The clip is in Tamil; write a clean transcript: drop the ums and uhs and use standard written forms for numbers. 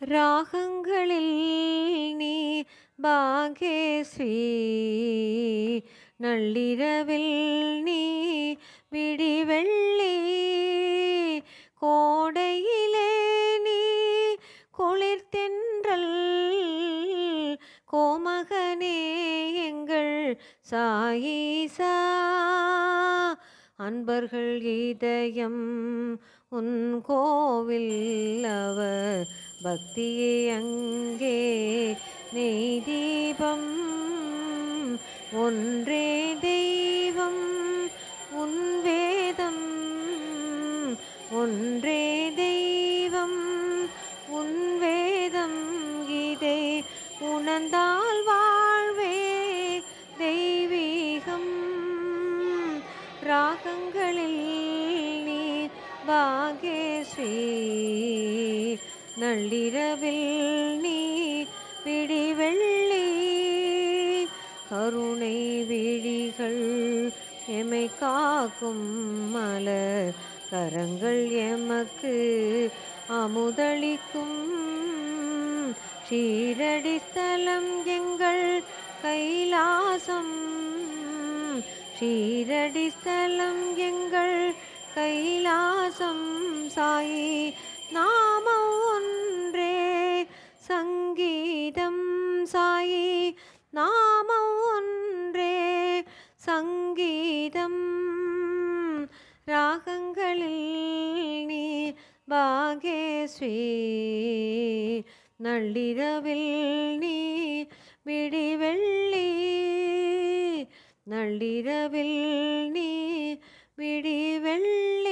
ராகங்களில் நீ பாகேஸ்ரீ, நள்ளிரவில் நீ விடிவெள்ளி, கோடையிலே நீ குளிர்தென்றல், கோமகனே எங்கள் சாயீசா. அன்பர்கள் இதயம் உன் கோவில், அவர் பக்தியே அங்கே நெய் தீபம். ஒன்றே தெய்வம் உன் வேதம், ஒன்றே தெய்வம் உன் வேதம். இதை உணர்ந்தால் வாழ்வே தெய்வீகம். ராகங்களில் நீ பாகேஸ்ரீ, நள்ளிரவில் நீ விடிவெள்ளி, கருணை விழிகள் எமை காக்கும் மலர் கரங்கள் எமக்கு அமுதளிக்கும். ஷீரடி ஸ்தலம் எங்கள் கைலாசம், ஷீரடி ஸ்தலம் எங்கள் கைலாசம். சாயி நாமம் ஒன்றே சங்கீதம், சாயி நாமம் ஒன்றே சங்கீதம். ராகங்களில் நீ பாகேஸ்ரீ, நள்ளிரவில் நீ விடிவெள்ளி, நள்ளிரவில் நீ விடிவெள்ளி.